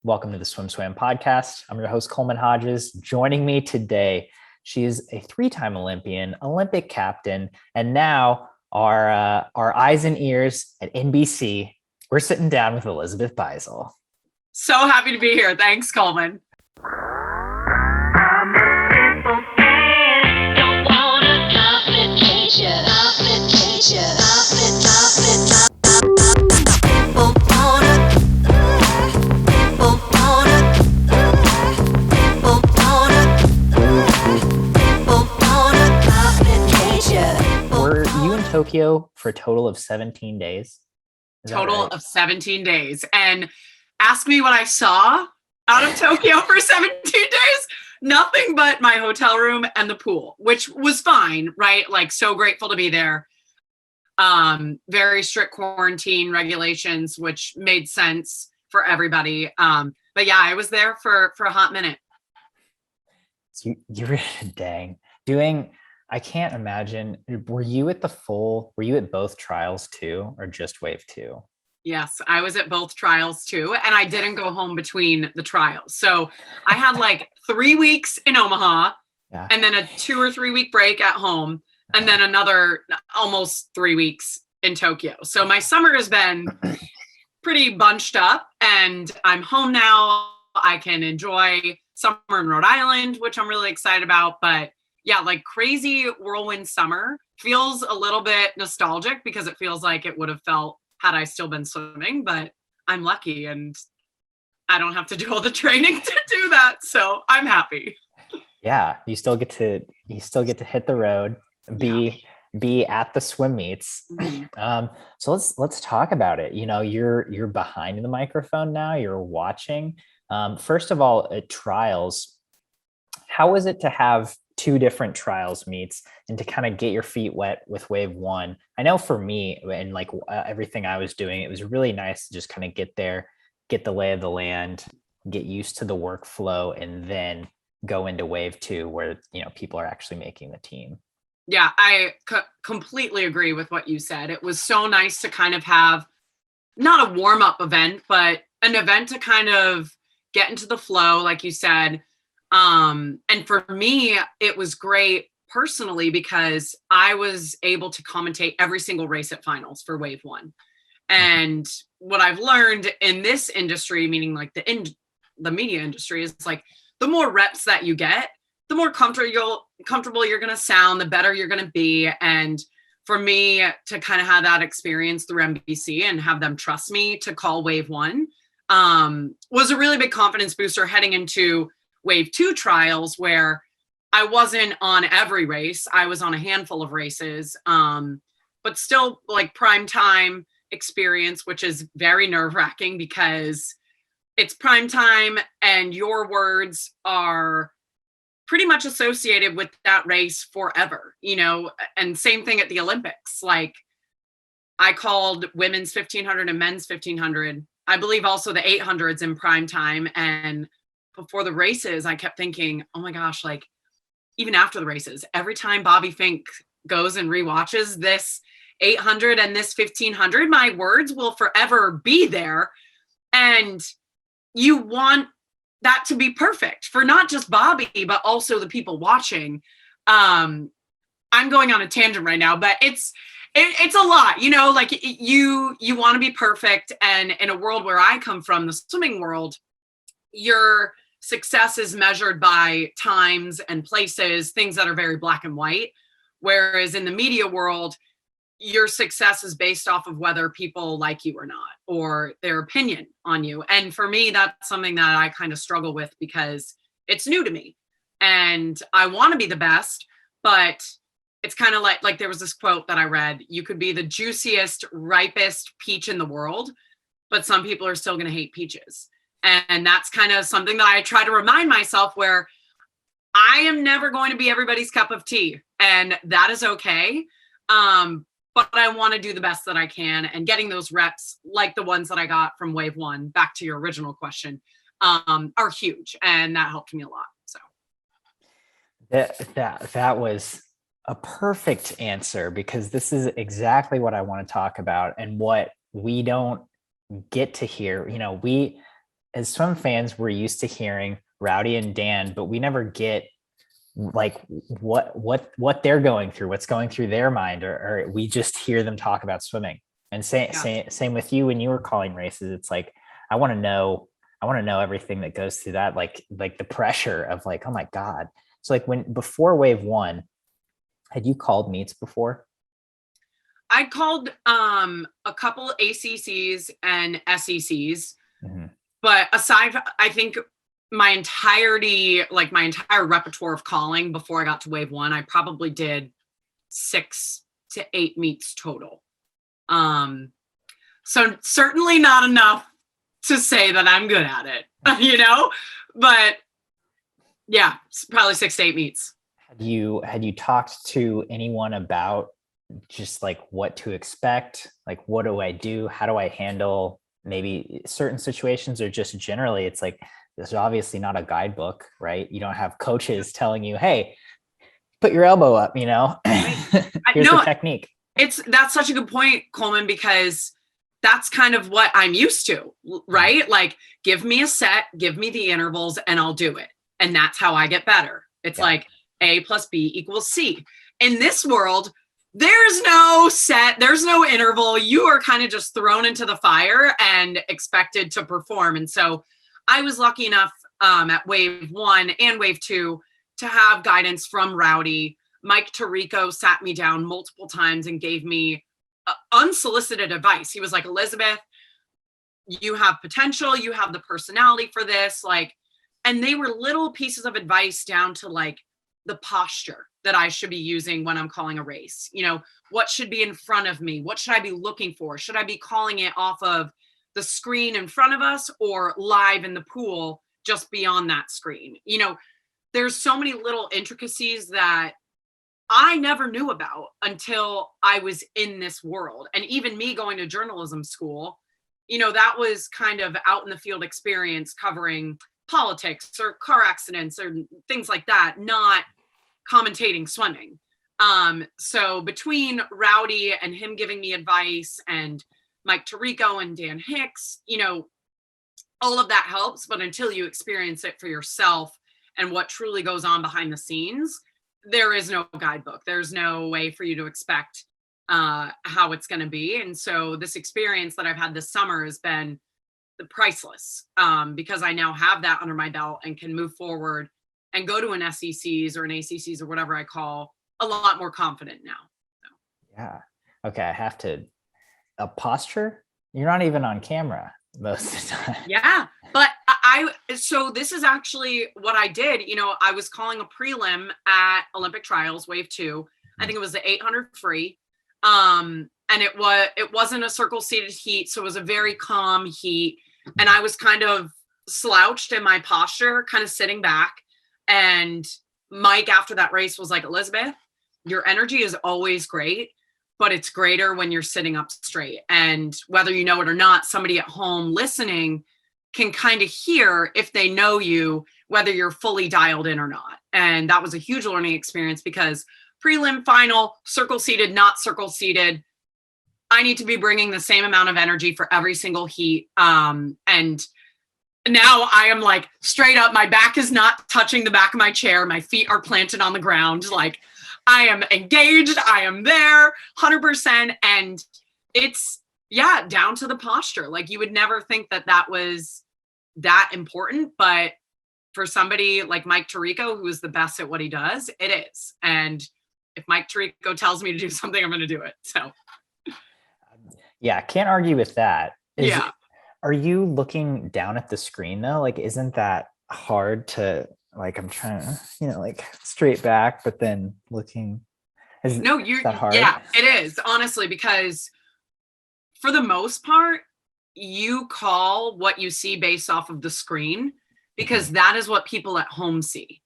Welcome to the SwimSwam podcast. I'm your host, Coleman Hodges. Joining me today, she is a three-time Olympian, Olympic captain, and now our eyes and ears at NBC. We're sitting down with Elizabeth Beisel. So happy to be here. Thanks, Coleman. Were you in Tokyo for a total of 17 days? Total of 17 days. And ask me what I saw out of Tokyo for 17 days. Nothing but my hotel room and the pool, which was fine, right? Like, so grateful to be there. Very strict quarantine regulations, which made sense for everybody. But yeah, I was there for a hot minute. So you were I can't imagine. Were you at both trials too, or just wave two? Yes, I was at both trials too. And I didn't go home between the trials. So I had like 3 weeks in Omaha and then a 2 or 3 week break at home. And then another almost 3 weeks in Tokyo. So my summer has been pretty bunched up and I'm home now. I can enjoy summer in Rhode Island, which I'm really excited about. But yeah, like crazy whirlwind summer feels a little bit nostalgic because it feels like it would have felt had I still been swimming, but I'm lucky and I don't have to do all the training to do that. So I'm happy. Yeah, you still get to hit the road, be at the swim meets. Mm-hmm. So let's talk about it. You know, you're behind the microphone now, you're watching. First of all, at trials, how was it to have two different trials meets and to kind of get your feet wet with wave one? I know for me and like everything I was doing, it was really nice to just kind of get there, get the lay of the land, get used to the workflow, and then go into wave two where, you know, people are actually making the team. Yeah, I completely agree with what you said. It was so nice to kind of have not a warm-up event, but an event to kind of get into the flow, like you said. And for me, it was great personally because I was able to commentate every single race at finals for wave one. And what I've learned in this industry, meaning like the media industry, is like the more reps that you get, the more comfortable you're going to sound, the better you're going to be. And for me to kind of have that experience through NBC and have them trust me to call wave one was a really big confidence booster heading into wave two trials, where I wasn't on every race. I was on a handful of races, but still like prime time experience, which is very nerve wracking because it's prime time and your words are pretty much associated with that race forever, you know. And same thing at the Olympics. Like, I called women's 1500 and men's 1500. I believe also the 800s in prime time. And before the races, I kept thinking, oh my gosh, like even after the races, every time Bobby Fink goes and rewatches this 800 and this 1500, my words will forever be there. And you want that to be perfect for not just Bobby, but also the people watching. I'm going on a tangent right now, but it's a lot, you know, like you want to be perfect. And in a world where I come from, the swimming world, your success is measured by times and places, things that are very black and white. Whereas in the media world, your success is based off of whether people like you or not, or their opinion on you. And for me, that's something that I kind of struggle with because it's new to me and I want to be the best, but it's kind of like there was this quote that I read: you could be the juiciest, ripest peach in the world, but some people are still going to hate peaches. And that's kind of something that I try to remind myself, where I am never going to be everybody's cup of tea, and that is okay. But I want to do the best that I can, and getting those reps like the ones that I got from wave one, back to your original question, are huge. And that helped me a lot. So that was a perfect answer, because this is exactly what I want to talk about and what we don't get to hear. You know, as swim fans, we're used to hearing Rowdy and Dan, but we never get like what they're going through, what's going through their mind, or we just hear them talk about swimming. And same with you when you were calling races. It's like I want to know everything that goes through that, like the pressure of like, oh my God. So like before wave one, had you called meets before? I called a couple ACCs and SECs, but aside, I think my entire repertoire of calling before I got to wave one, I probably did 6 to 8 meets total. So certainly not enough to say that I'm good at it, but yeah, probably 6 to 8 meets. Had you talked to anyone about just like what to expect? Like, what do I do? How do I handle maybe certain situations, or just generally, it's like, there's obviously not a guidebook, right? You don't have coaches telling you, hey, put your elbow up, here's the technique. That's such a good point, Coleman, because that's kind of what I'm used to, right? Like, give me a set, give me the intervals, and I'll do it. And that's how I get better. It's like A plus B equals C. In this world, there's no set, there's no interval. You are kind of just thrown into the fire and expected to perform. And so I was lucky enough at wave one and wave two to have guidance from Rowdy. Mike Tirico sat me down multiple times and gave me unsolicited advice. He was like, Elizabeth, you have potential, you have the personality for this. Like, and they were little pieces of advice down to like the posture that I should be using when I'm calling a race. What should be in front of me? What should I be looking for? Should I be calling it off of the screen in front of us or live in the pool just beyond that screen? There's so many little intricacies that I never knew about until I was in this world. And even me going to journalism school, that was kind of out in the field experience covering politics or car accidents or things like that, not commentating swimming. So between Rowdy and him giving me advice and Mike Tirico and Dan Hicks, all of that helps. But until you experience it for yourself and what truly goes on behind the scenes, there is no guidebook. There's no way for you to expect how it's going to be. And so this experience that I've had this summer has been priceless because I now have that under my belt and can move forward and go to an SECs or an ACCs or whatever I call a lot more confident now. So. Yeah. Okay. I have to, a posture. You're not even on camera most of the time. Yeah. But so this is actually what I did. I was calling a prelim at Olympic trials, wave 2. I think it was the 800 free. And it wasn't a circle seated heat. So it was a very calm heat. And I was kind of slouched in my posture, kind of sitting back. And Mike, after that race, was like, Elizabeth, your energy is always great, but it's greater when you're sitting up straight. And whether you know it or not, somebody at home listening can kind of hear if they know you, whether you're fully dialed in or not. And that was a huge learning experience because prelim, final, circle seated, not circle seated, I need to be bringing the same amount of energy for every single heat. And now I am like straight up, my back is not touching the back of my chair. My feet are planted on the ground. Like I am engaged. I am there 100%. And it's, down to the posture. Like you would never think that was that important, but for somebody like Mike Tirico, who is the best at what he does, it is. And if Mike Tirico tells me to do something, I'm going to do it. So. Yeah. Can't argue with that. Are you looking down at the screen though? Like, isn't that hard to like, I'm trying to, like straight back, but then looking. Is that hard? Yeah, it is honestly, because for the most part, you call what you see based off of the screen because that is what people at home see.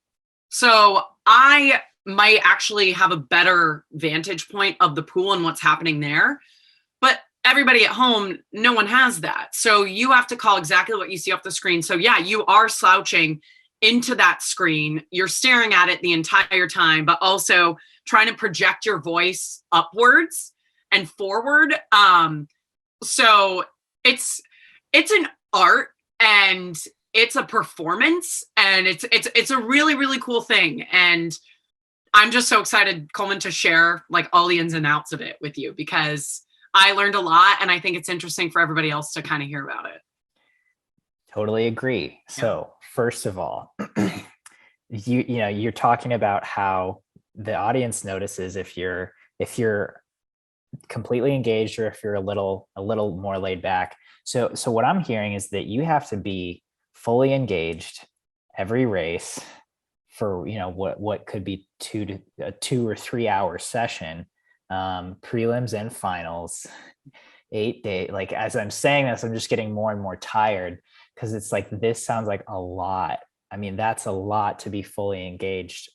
So I might actually have a better vantage point of the pool and what's happening there. But everybody at home, no one has that. So you have to call exactly what you see off the screen. So yeah, you are slouching into that screen. You're staring at it the entire time, but also trying to project your voice upwards and forward. So it's an art and it's a performance, and it's a really, really cool thing. And I'm just so excited, Coleman, to share like all the ins and outs of it with you, because I learned a lot, and I think it's interesting for everybody else to kind of hear about it. Totally agree. So first of all, you're talking about how the audience notices if you're completely engaged or if you're a little more laid back. So what I'm hearing is that you have to be fully engaged every race for what could be a 2 or 3 hour session, prelims and finals, 8 days. Like, as I'm saying this, I'm just getting more and more tired, because it's like, this sounds like a lot. I mean, that's a lot to be fully engaged.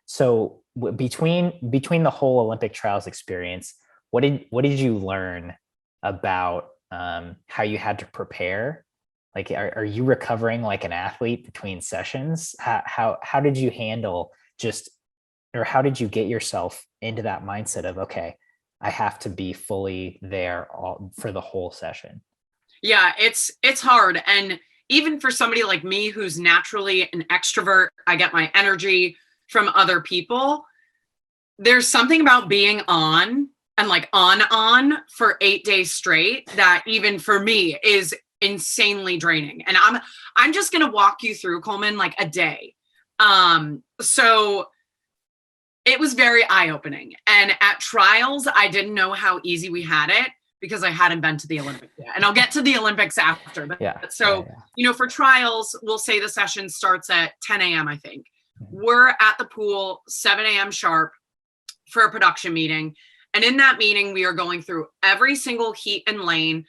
So between the whole Olympic trials experience, what did you learn about how you had to prepare? Like, are you recovering like an athlete between sessions? How did you handle or how did you get yourself into that mindset of, okay, I have to be fully there for the whole session? Yeah, it's hard. And even for somebody like me, who's naturally an extrovert, I get my energy from other people. There's something about being on and like on for 8 days straight that even for me is insanely draining. And I'm just going to walk you through, Coleman, like a day. So it was very eye-opening. And at trials, I didn't know how easy we had it, because I hadn't been to the Olympics yet. And I'll get to the Olympics after. But for trials, we'll say the session starts at 10 a.m., I think. We're at the pool 7 a.m. sharp for a production meeting. And in that meeting, we are going through every single heat and lane,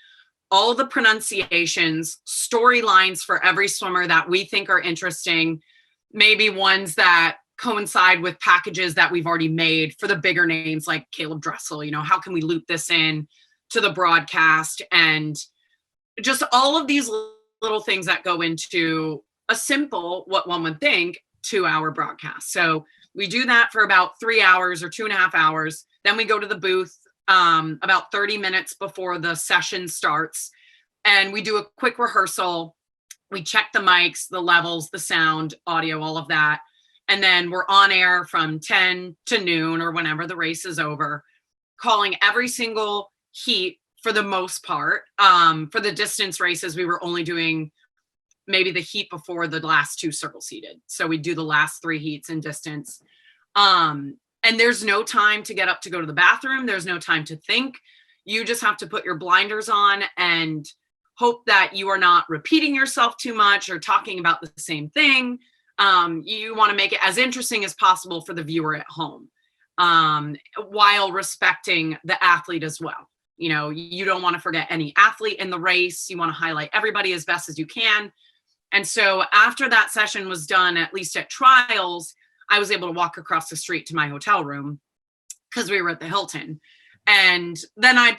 all the pronunciations, storylines for every swimmer that we think are interesting, maybe ones that coincide with packages that we've already made for the bigger names like Caleb Dressel. How can we loop this in to the broadcast, and just all of these little things that go into a simple, what one would think, 2-hour broadcast. So we do that for about 3 hours or 2.5 hours. Then we go to the booth about 30 minutes before the session starts, and we do a quick rehearsal. We check the mics, the levels, the sound, audio, all of that. And then we're on air from 10 to noon or whenever the race is over, calling every single heat for the most part. For the distance races, we were only doing maybe the heat before the last 2 circle seated. So we do the last 3 heats in distance. And there's no time to get up to go to the bathroom. There's no time to think. You just have to put your blinders on and hope that you are not repeating yourself too much or talking about the same thing. You want to make it as interesting as possible for the viewer at home, while respecting the athlete as well. You don't want to forget any athlete in the race. You want to highlight everybody as best as you can. And so after that session was done, at least at trials, I was able to walk across the street to my hotel room, because we were at the Hilton. And then I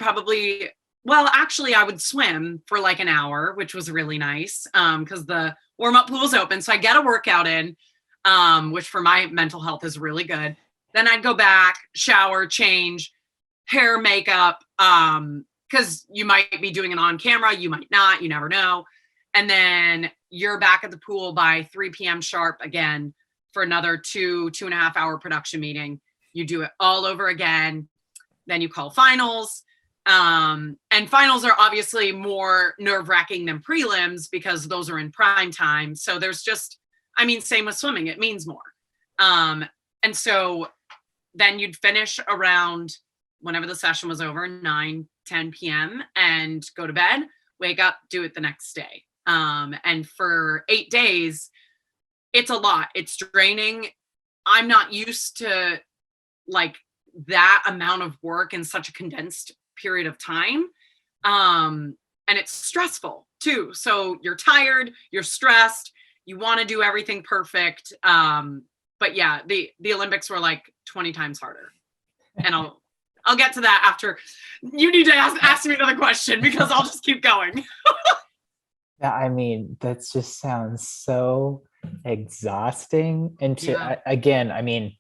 would swim for like an hour, which was really nice, because the warm-up pool's open. So I get a workout in, which for my mental health is really good. Then I'd go back, shower, change, hair, makeup, because you might be doing it on camera, you might not, you never know. And then you're back at the pool by 3 p.m. sharp again for another 2.5 hour production meeting. You do it all over again. Then you call finals. And finals are obviously more nerve-wracking than prelims, because those are in prime time. So there's same with swimming, it means more. And so then you'd finish around whenever the session was over, 9, 10 p.m. and go to bed, wake up, do it the next day. And for 8 days, it's a lot. It's draining. I'm not used to like that amount of work in such a condensed period of time. And it's stressful too. So you're tired, you're stressed, you want to do everything perfect. But yeah, the Olympics were like 20 times harder. And I'll get to that after. You need to ask me another question, because I'll just keep going. Yeah, I mean, that just sounds so exhausting. And again, I mean,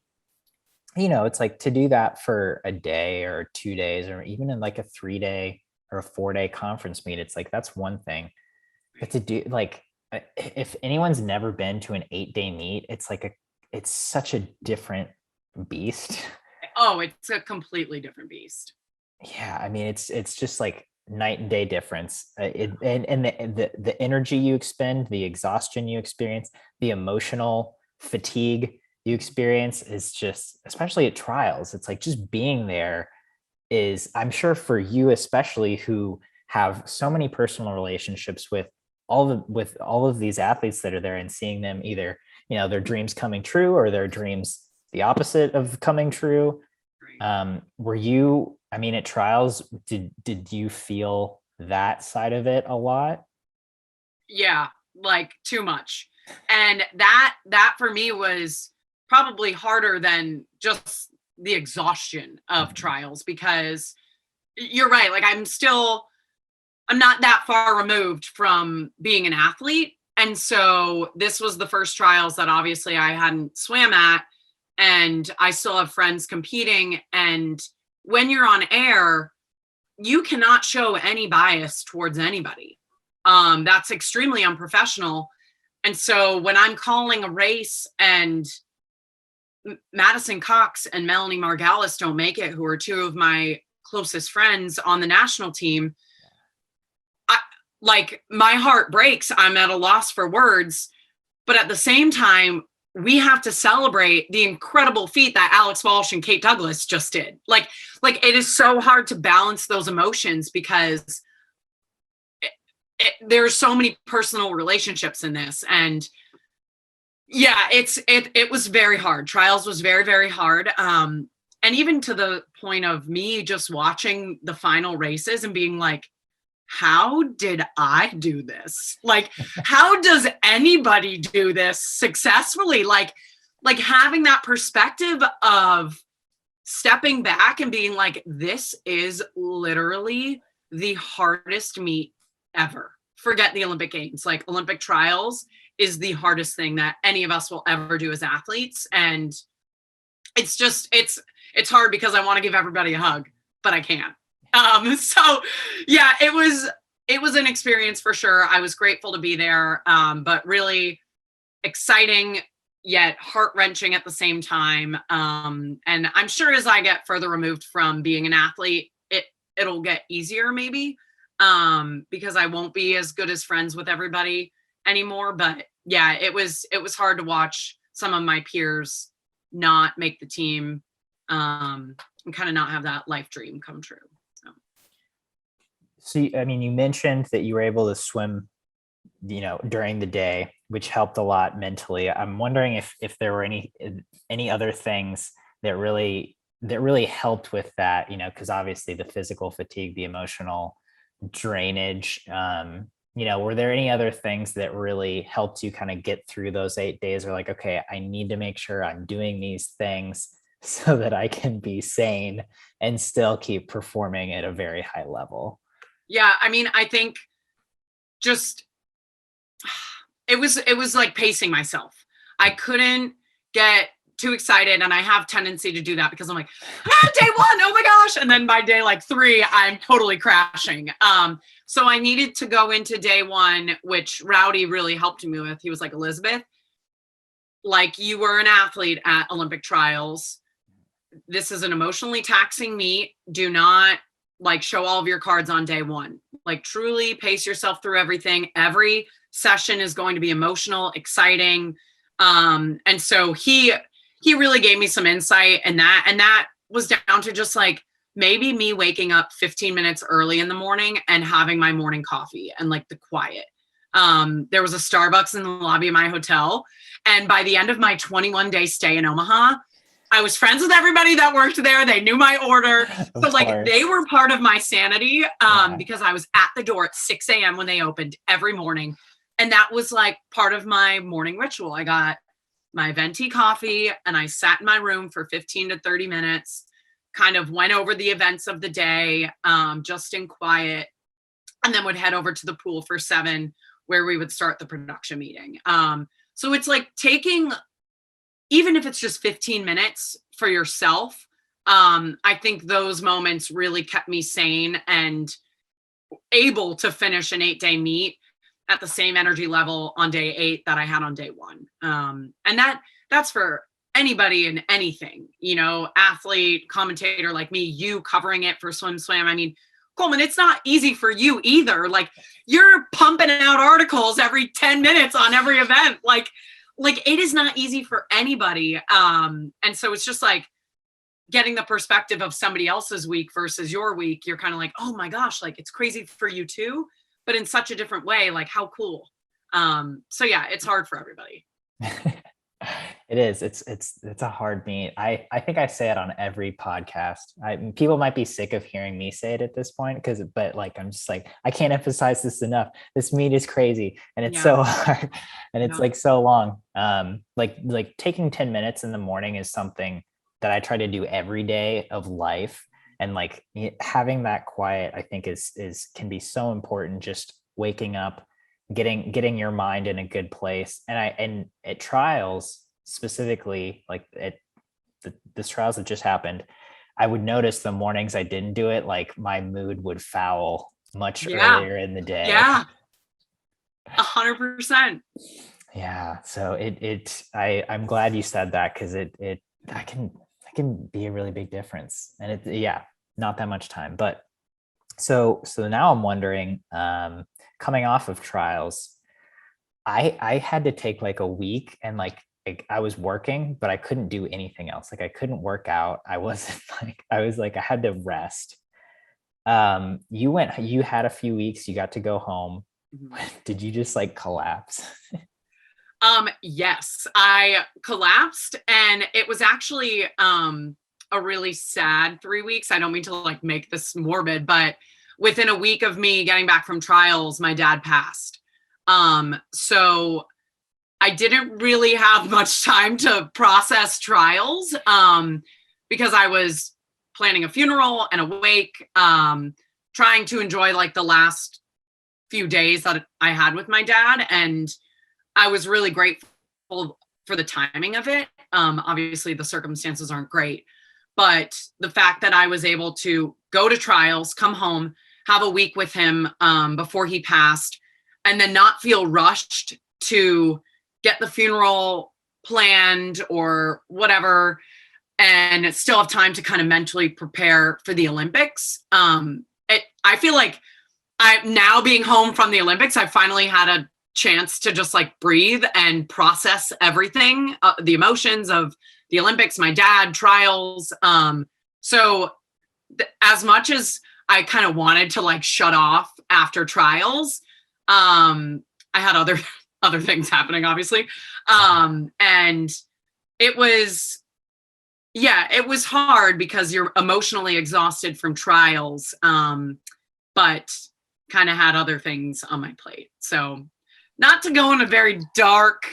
it's like to do that for a day or 2 days, or even in like a 3-day or a 4-day conference meet, it's like, that's one thing. but to do like, if anyone's never been to an 8-day meet, it's like it's such a different beast. Oh, it's a completely different beast. Yeah, I mean, it's just like night and day difference. And the energy you expend, the exhaustion you experience, the emotional fatigue you experience is just, especially at trials, it's like just being there is, I'm sure for you especially, who have so many personal relationships with all of these athletes that are there, and seeing them either, their dreams coming true or their dreams the opposite of coming true. Were you, I mean, at trials, did you feel that side of it a lot? Yeah, like too much. And that for me was probably harder than just the exhaustion of trials, because you're right, like I'm not that far removed from being an athlete. And so this was the first trials that obviously I hadn't swam at, and I still have friends competing. And when you're on air, you cannot show any bias towards anybody. That's extremely unprofessional. And so when I'm calling a race and Madison Cox and Melanie Margalis don't make it, who are two of my closest friends on the national team, like my heart breaks. I'm at a loss for words. But at the same time, we have to celebrate the incredible feat that Alex Walsh and Kate Douglas just did. Like it is so hard to balance those emotions, because there's so many personal relationships in this. And yeah, it was very hard. Trials was very, very hard. And even to the point of me just watching the final races and being like, how did I do this? Like, how does anybody do this successfully? Like having that perspective of stepping back and being like, this is literally the hardest meet ever. Forget the Olympic Games. Like, Olympic trials is the hardest thing that any of us will ever do as athletes. And it's hard because I want to give everybody a hug, but I can't. So yeah, it was an experience for sure. I was grateful to be there, but really exciting yet heart-wrenching at the same time. And I'm sure as I get further removed from being an athlete, it'll get easier maybe, because I won't be as good as friends with everybody anymore. But yeah, it was hard to watch some of my peers not make the team, and kind of not have that life dream come true. So, I mean, you mentioned that you were able to swim, during the day, which helped a lot mentally. I'm wondering if there were any other things that really helped with that, because obviously the physical fatigue, the emotional drainage, were there any other things that really helped you kind of get through those 8 days, or like, okay, I need to make sure I'm doing these things so that I can be sane and still keep performing at a very high level? Yeah, I mean, I think just it was like pacing myself. I couldn't get too excited, and I have tendency to do that because I'm like, day one, oh my gosh, and then by day like 3, I'm totally crashing. So I needed to go into day one, which Rowdy really helped me with. He was like, Elizabeth, like, you were an athlete at Olympic trials. This is an emotionally taxing meet. Do not like show all of your cards on day one. Like, truly pace yourself through everything. Every session is going to be emotional, exciting. And so he really gave me some insight, and that was down to just like maybe me waking up 15 minutes early in the morning and having my morning coffee and like the quiet. There was a Starbucks in the lobby of my hotel. And by the end of my 21-day stay in Omaha, I was friends with everybody that worked there. They knew my order. So like they were part of my sanity, because I was at the door at 6 a.m. when they opened every morning. And that was like part of my morning ritual. I got my venti coffee and I sat in my room for 15 to 30 minutes, kind of went over the events of the day, just in quiet, and then would head over to the pool for 7, where we would start the production meeting. So it's like taking, even if it's just 15 minutes for yourself, I think those moments really kept me sane and able to finish an 8-day meet at the same energy level on day 8 that I had on day 1. And that's for anybody and anything, you know, athlete, commentator like me, you covering it for SwimSwam. I mean, Coleman, it's not easy for you either. Like, you're pumping out articles every 10 minutes on every event. Like it is not easy for anybody. And so it's just like getting the perspective of somebody else's week versus your week. You're kind of like, oh my gosh, like it's crazy for you too, but in such a different way. Like, how cool. So yeah, it's hard for everybody. It is. It's a hard meet. I think I say it on every podcast. People might be sick of hearing me say it at this point, but like, I'm just like, I can't emphasize this enough. This meet is crazy and it's so hard and it's like so long. Like taking 10 minutes in the morning is something that I try to do every day of life. And like having that quiet, I think can be so important. Just waking up, getting your mind in a good place. And at trials specifically, like this trials that just happened, I would notice the mornings I didn't do it, like my mood would foul much earlier in the day. Yeah. 100%. Yeah. So I'm glad you said that, because that can be a really big difference. And not that much time. But so now I'm wondering, coming off of trials, I had to take like a week, and like I was working, but I couldn't do anything else. Like I couldn't work out. I was like, I had to rest. You had a few weeks, you got to go home. Did you just like collapse? Yes, I collapsed, and it was actually a really sad 3 weeks. I don't mean to like make this morbid, but within a week of me getting back from trials, my dad passed. So I didn't really have much time to process trials because I was planning a funeral and a wake, trying to enjoy like the last few days that I had with my dad. And I was really grateful for the timing of it. Obviously, the circumstances aren't great, but the fact that I was able to go to trials, come home, have a week with him before he passed, and then not feel rushed to get the funeral planned or whatever, and still have time to kind of mentally prepare for the Olympics. I feel like now being home from the Olympics, I finally had a chance to just like breathe and process everything, the emotions of the Olympics, my dad, trials. So as much as I kind of wanted to like shut off after trials, I had other things happening, obviously. And it was hard because you're emotionally exhausted from trials, but kind of had other things on my plate. So not to go in a very dark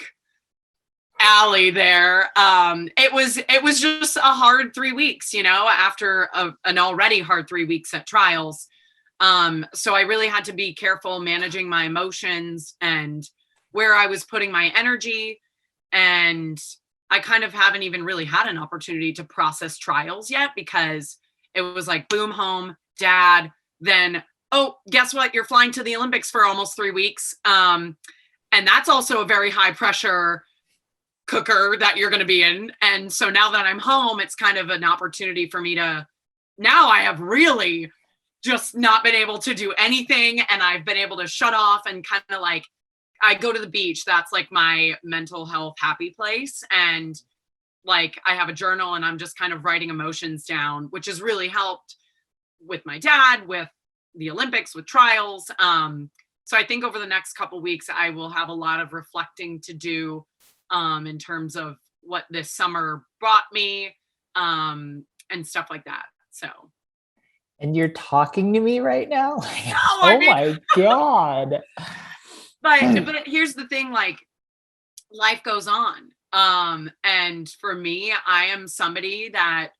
alley there. It was just a hard 3 weeks, you know, after an already hard 3 weeks at trials. So I really had to be careful managing my emotions and where I was putting my energy. And I kind of haven't even really had an opportunity to process trials yet, because it was like, boom, home, dad, then, oh, guess what? You're flying to the Olympics for almost 3 weeks. And that's also a very high pressure cooker that you're going to be in. And so now that I'm home, it's kind of an opportunity for me to, now I have really just not been able to do anything. And I've been able to shut off and kind of like, I go to the beach. That's like my mental health happy place. And like, I have a journal and I'm just kind of writing emotions down, which has really helped with my dad, with the Olympics, with trials. So I think over the next couple weeks, I will have a lot of reflecting to do in terms of what this summer brought me and stuff like that. So. And you're talking to me right now? My God. But here's the thing, like, life goes on. And for me, I am somebody that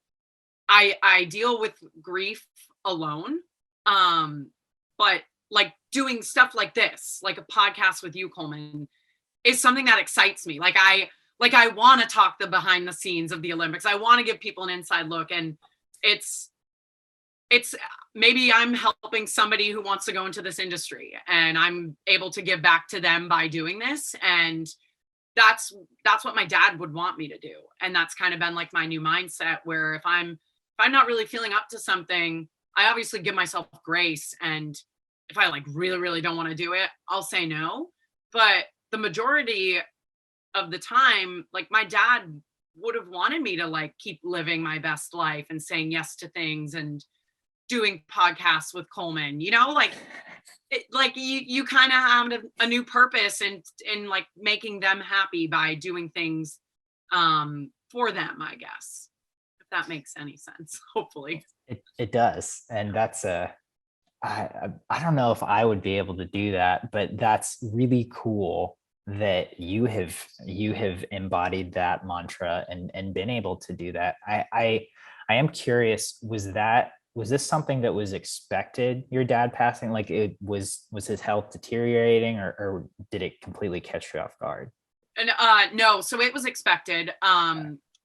I deal with grief alone. But like doing stuff like this, like a podcast with you, Coleman, is something that excites me. Like I want to talk the behind the scenes of the Olympics. I want to give people an inside look. And it's it's maybe I'm helping somebody who wants to go into this industry, and I'm able to give back to them by doing this. And that's what my dad would want me to do. And that's kind of been like my new mindset, where if I'm not really feeling up to something, I obviously give myself grace. And if I like really, really don't want to do it, I'll say no. But the majority of the time, like my dad would have wanted me to like keep living my best life and saying yes to things and doing podcasts with Coleman, you know, like like you kind of have a new purpose in like making them happy by doing things for them, I guess, if that makes any sense. Hopefully It does. And that's I don't know if I would be able to do that, but that's really cool that you have embodied that mantra and been able to do that. I am curious, was this something that was expected, your dad passing? Like it was his health deteriorating, or did it completely catch you off guard? And no, so it was expected,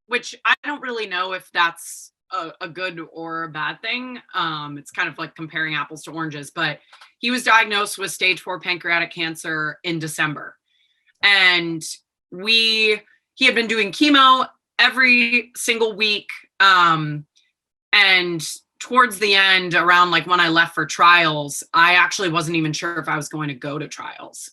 which I don't really know if that's a good or a bad thing. It's kind of like comparing apples to oranges, but he was diagnosed with stage 4 pancreatic cancer in December. And he had been doing chemo every single week. And towards the end, around like when I left for trials, I actually wasn't even sure if I was going to go to trials,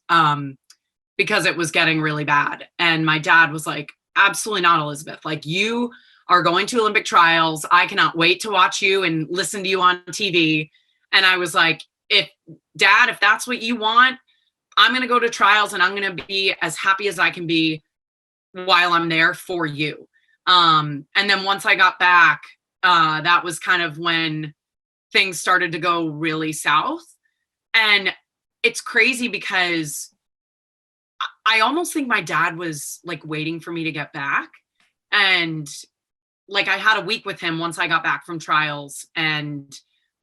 because it was getting really bad. And my dad was like, absolutely not, Elizabeth. Like, you are going to Olympic trials. I cannot wait to watch you and listen to you on TV. And I was like, if that's what you want, I'm going to go to trials and I'm going to be as happy as I can be while I'm there for you. And then once I got back, that was kind of when things started to go really south. And it's crazy because I almost think my dad was like waiting for me to get back. And like I had a week with him once I got back from trials. And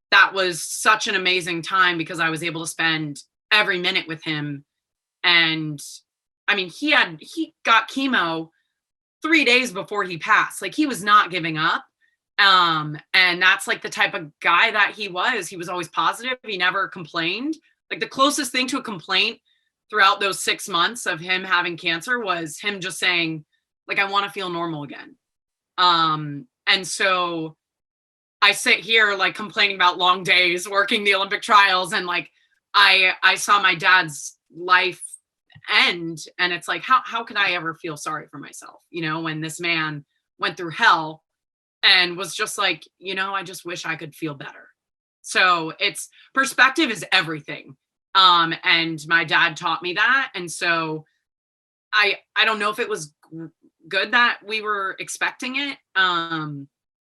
that was such an amazing time because I was able to spend every minute with him. And I mean, he got chemo 3 days before he passed. Like, he was not giving up. And that's like the type of guy that he was. He was always positive. He never complained. Like, the closest thing to a complaint throughout those 6 months of him having cancer was him just saying, like, I want to feel normal again. And so I sit here like complaining about long days working the Olympic trials, and like I saw my dad's life end, and it's like, how could I ever feel sorry for myself, you know, when this man went through hell and was just like, you know, I just wish I could feel better. So it's perspective is everything. And my dad taught me that. And so I don't know if it was good that we were expecting it,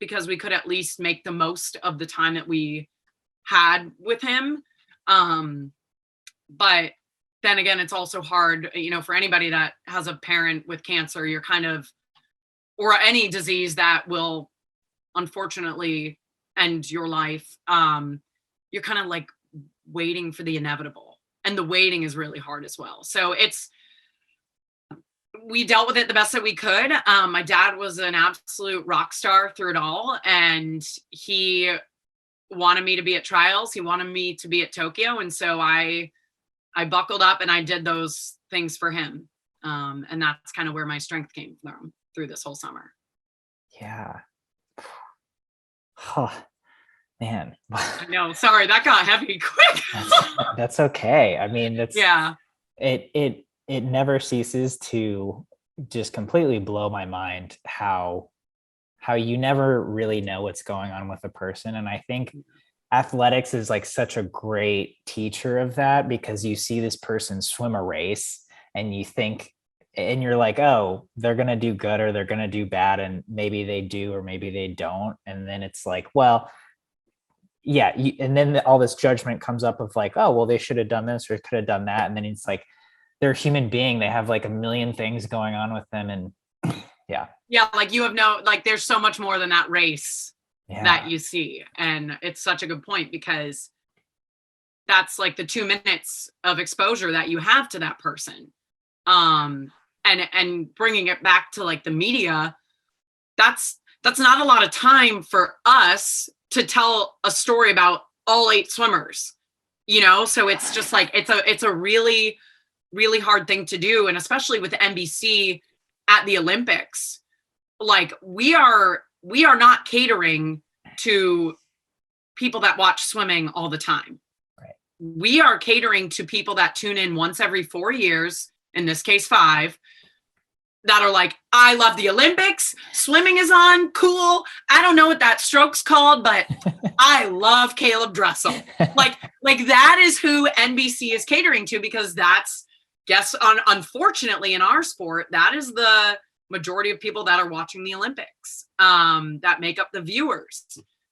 because we could at least make the most of the time that we had with him. But then again, it's also hard, you know, for anybody that has a parent with cancer, you're kind of, or any disease that will unfortunately end your life. You're kind of like waiting for the inevitable, and the waiting is really hard as well. So we dealt with it the best that we could. My dad was an absolute rock star through it all. And he wanted me to be at trials. He wanted me to be at Tokyo. And so I buckled up and I did those things for him. And that's kind of where my strength came from through this whole summer. Yeah. Oh, man. I know. Sorry, that got heavy quick. That's okay. I mean, yeah. It never ceases to just completely blow my mind how you never really know what's going on with a person. And I think athletics is like such a great teacher of that, because you see this person swim a race and you think, and you're like, oh, they're going to do good or they're going to do bad. And maybe they do, or maybe they don't. And then it's like, well, yeah. And then all this judgment comes up of like, oh, well, they should have done this or could have done that. And then it's like, they're a human being. They have like a million things going on with them. And yeah. Like you have like there's so much more than that race that you see. And it's such a good point, because that's like the 2 minutes of exposure that you have to that person. And bringing it back to like the media, that's that's not a lot of time for us to tell a story about all 8 swimmers, you know? So it's just like, it's a really, really hard thing to do. And especially with NBC at the Olympics, like we are not catering to people that watch swimming all the time. Right. We are catering to people that tune in once every 4 years, in this case 5, that are like, I love the Olympics, swimming is on, cool. I don't know what that stroke's called, but I love Caleb Dressel. like that is who NBC is catering to, because that's, unfortunately in our sport, that is the majority of people that are watching the Olympics, that make up the viewers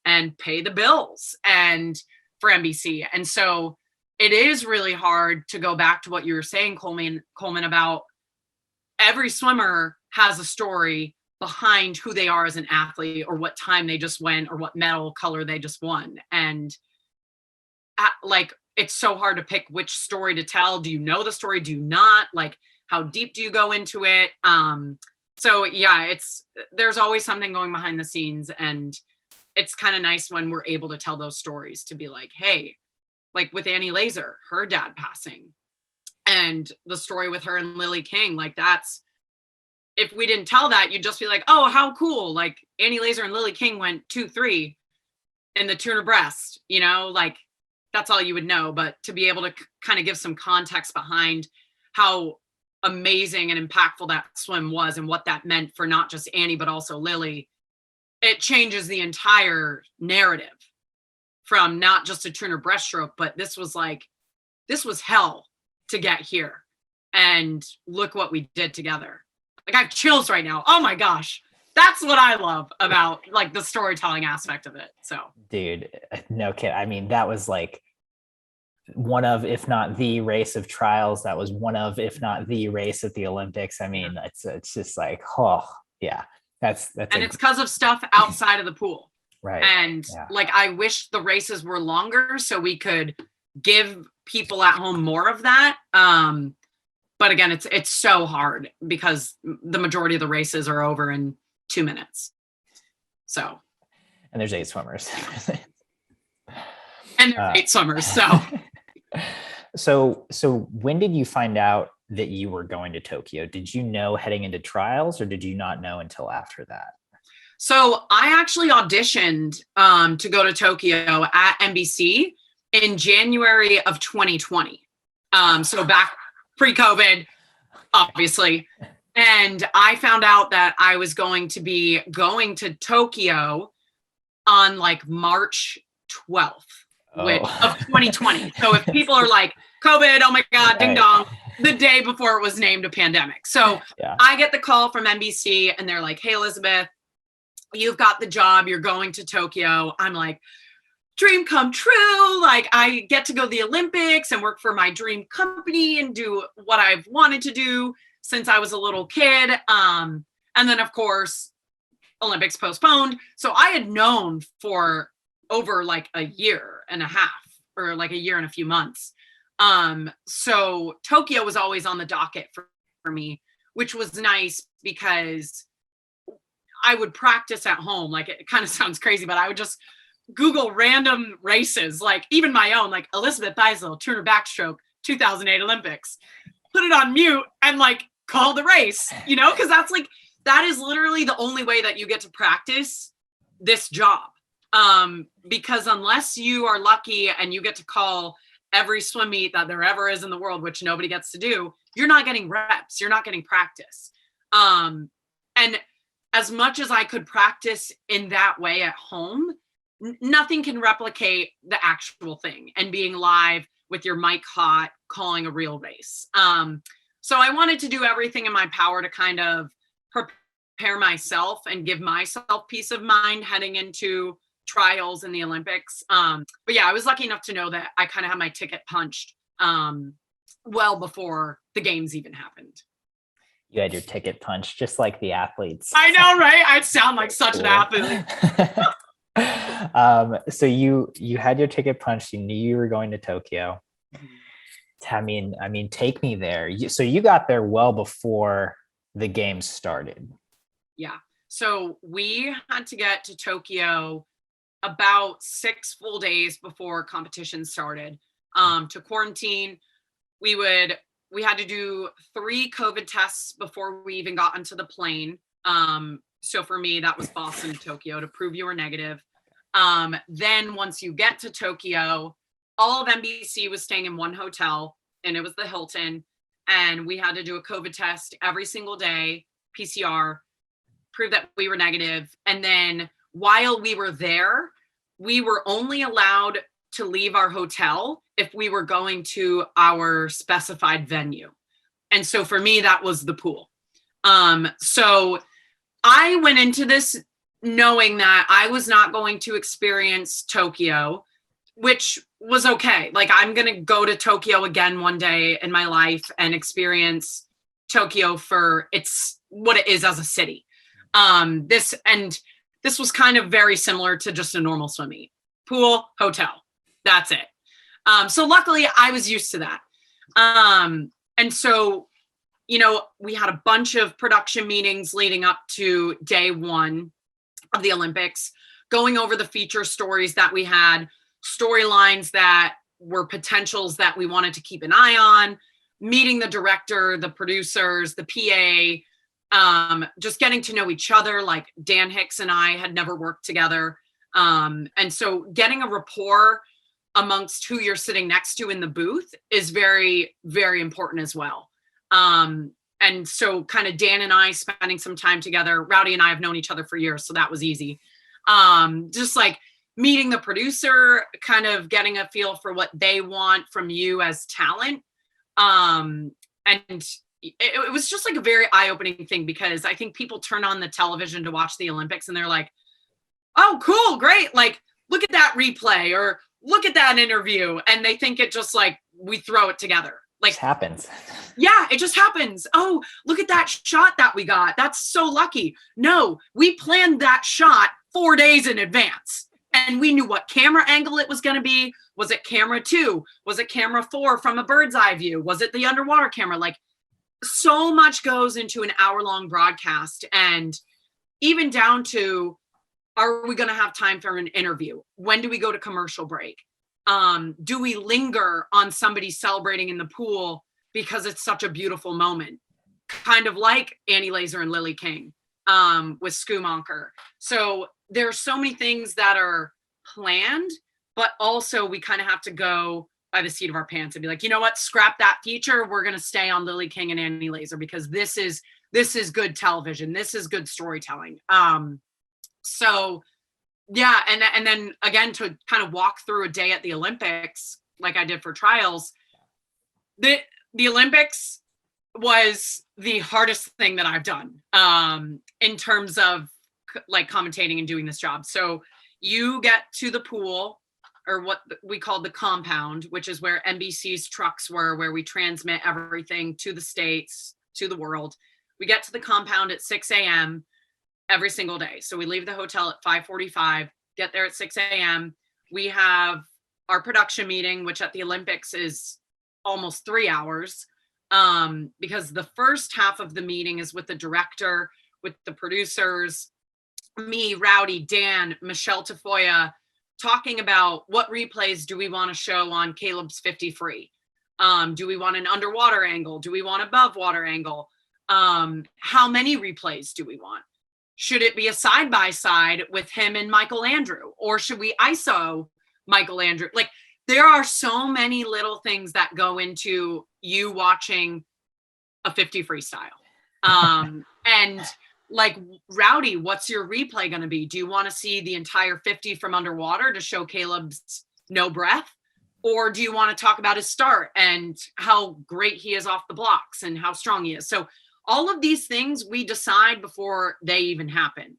and pay the bills and for NBC. And so it is really hard to go back to what you were saying, Coleman, about every swimmer has a story behind who they are as an athlete, or what time they just went, or what medal color they just won. And like, it's so hard to pick which story to tell. Do you know the story? Do you not? Like, how deep do you go into it? So yeah, there's always something going behind the scenes, and it's kind of nice when we're able to tell those stories, to be like, hey, like with Annie Laser, her dad passing, and the story with her and Lily King, like that's, if we didn't tell that, you'd just be like, oh, how cool. Like Annie Laser and Lily King went 2-3 in the Turner breast, you know, like that's all you would know. But to be able to kind of give some context behind how amazing and impactful that swim was, and what that meant for not just Annie, but also Lily, it changes the entire narrative from not just a Turner breaststroke, but this was hell to get here. And look what we did together. Like I have chills right now. Oh my gosh. That's what I love about like the storytelling aspect of it. So dude, no kid. I mean, that was like one of, if not the race of trials, that was one of, if not the race at the Olympics. I mean, it's just like, oh yeah, that's and it's because of stuff outside of the pool. Right. And like, I wish the races were longer so we could give people at home more of that. But again, it's so hard because the majority of the races are over in 2 minutes. So. And there's 8 swimmers. And there's 8 swimmers. So when did you find out that you were going to Tokyo? Did you know heading into trials, or did you not know until after that? So I actually auditioned to go to Tokyo at NBC in January of 2020. So back pre-COVID, obviously. And I found out that I was going to be going to Tokyo on like March 12th of 2020. So if people are like, COVID, oh my God, ding dong, the day before it was named a pandemic. So I get the call from NBC and they're like, hey, Elizabeth, you've got the job. You're going to Tokyo. I'm like, dream come true. Like I get to go to the Olympics and work for my dream company and do what I've wanted to do since I was a little kid. And then of course, Olympics postponed. So I had known for over like a year and a half, or like a year and a few months. So Tokyo was always on the docket for me, which was nice because I would practice at home. Like it kind of sounds crazy, but I would just Google random races, like even my own, like Elizabeth Beisel, Turner backstroke, 2008 Olympics, put it on mute and like call the race, you know, because that is literally the only way that you get to practice this job. Because unless you are lucky and you get to call every swim meet that there ever is in the world, which nobody gets to do, you're not getting reps, you're not getting practice. And as much as I could practice in that way at home, nothing can replicate the actual thing and being live with your mic hot, calling a real race. So I wanted to do everything in my power to kind of prepare myself and give myself peace of mind heading into trials in the Olympics. But yeah, I was lucky enough to know that I kind of had my ticket punched well before the games even happened. You had your ticket punched, just like the athletes. I know, right? I sound like such an athlete. So you had your ticket punched. You knew you were going to Tokyo. I mean, take me there. So you got there well before the games started. Yeah. So we had to get to Tokyo about 6 full days before competition started, to quarantine. We had to do 3 COVID tests before we even got onto the plane. So for me, that was Boston to Tokyo to prove you were negative. Then once you get to Tokyo, all of NBC was staying in one hotel, and it was the Hilton. And we had to do a COVID test every single day, PCR, prove that we were negative. And then while we were there, we were only allowed to leave our hotel if we were going to our specified venue. And so for me, that was the pool. So I went into this knowing that I was not going to experience Tokyo, which was okay. Like, I'm going to go to Tokyo again one day in my life and experience Tokyo for it's what it is as a city. This was kind of very similar to just a normal swim meet. Pool, hotel, that's it. So luckily I was used to that. And so, you know, we had a bunch of production meetings leading up to day one of the Olympics, going over the feature stories that we had, storylines that were potentials that we wanted to keep an eye on, meeting the director, the producers, the PA, just getting to know each other. Like, Dan Hicks and I had never worked together. And so getting a rapport amongst who you're sitting next to in the booth is very, very important as well. And so kind of Dan and I spending some time together. Rowdy and I have known each other for years, so that was easy. Just like meeting the producer, kind of getting a feel for what they want from you as talent. And it was just like a very eye-opening thing, because I think people turn on the television to watch the Olympics and they're like, oh, cool, great. Like, look at that replay or look at that interview. And they think it just like, we throw it together. Like, It happens. Yeah, it just happens. Oh, look at that shot that we got. That's so lucky. No, we planned that shot 4 days in advance. And we knew what camera angle it was going to be. Was it camera 2? Was it camera 4 from a bird's eye view? Was it the underwater camera? Like, so much goes into an hour-long broadcast. And even down to, are we going to have time for an interview? When do we go to commercial break? Do we linger on somebody celebrating in the pool because it's such a beautiful moment? Kind of like Annie Laser and Lily King with Skoomonker. So there's so many things that are planned, but also we kind of have to go by the seat of our pants and be like, you know what, scrap that feature. We're going to stay on Lily King and Annie Laser because this is good television. This is good storytelling. So yeah. And then again, to kind of walk through a day at the Olympics, like I did for trials, the Olympics was the hardest thing that I've done in terms of like commentating and doing this job. So you get to the pool, or what we call the compound, which is where NBC's trucks were, where we transmit everything to the States, to the world. We get to the compound at 6 a.m. every single day. So we leave the hotel at 5:45, get there at 6 a.m. We have our production meeting, which at the Olympics is almost 3 hours, because the first half of the meeting is with the director, with the producers, me, Rowdy, Dan, Michelle Tafoya, talking about what replays do we want to show on Caleb's 50 free? Do we want an underwater angle? Do we want above water angle? How many replays do we want? Should it be a side-by-side with him and Michael Andrew? Or should we ISO Michael Andrew? Like, there are so many little things that go into you watching a 50 freestyle. And like, Rowdy, what's your replay going to be? Do you want to see the entire 50 from underwater to show Caleb's no breath? Or do you want to talk about his start and how great he is off the blocks and how strong he is? So all of these things we decide before they even happen.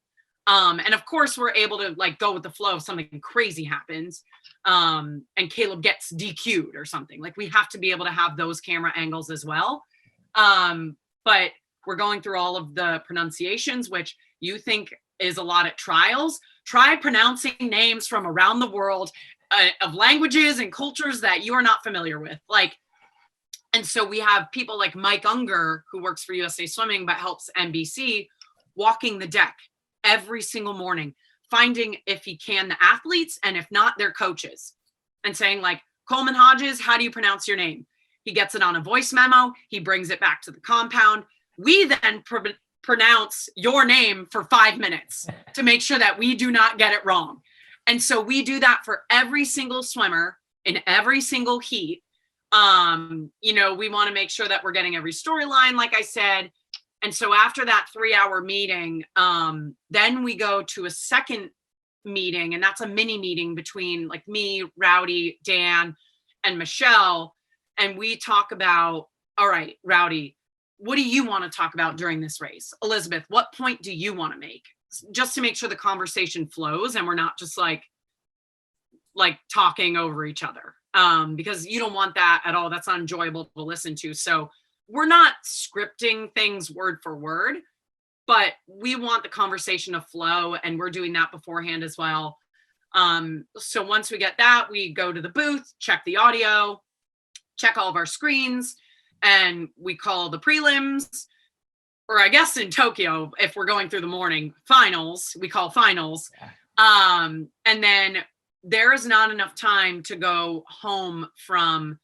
And of course, we're able to like go with the flow if something crazy happens and Caleb gets DQ'd or something. Like, we have to be able to have those camera angles as well. But we're going through all of the pronunciations, which you think is a lot at trials. Try pronouncing names from around the world of languages and cultures that you are not familiar with. Like, and so we have people like Mike Unger, who works for USA Swimming but helps NBC, walking the deck every single morning, finding, if he can, the athletes, and if not, their coaches, and saying like, Coleman Hodges, how do you pronounce your name? He gets it on a voice memo. He brings it back to the compound. We then pronounce your name for 5 minutes to make sure that we do not get it wrong. And so we do that for every single swimmer in every single heat. You know, we want to make sure that we're getting every storyline, like I said. And so after that 3-hour meeting, then we go to a second meeting, and that's a mini meeting between like me, Rowdy, Dan, and Michelle. And we talk about, all right, Rowdy, what do you want to talk about during this race? Elizabeth, what point do you want to make? Just to make sure the conversation flows and we're not just like talking over each other, because you don't want that at all. That's not enjoyable to listen to. So we're not scripting things word for word, but we want the conversation to flow, and we're doing that beforehand as well. So once we get that, we go to the booth, check the audio, check all of our screens, and we call the prelims, or I guess in Tokyo, if we're going through the morning, finals, we call finals. And then there is not enough time to go home from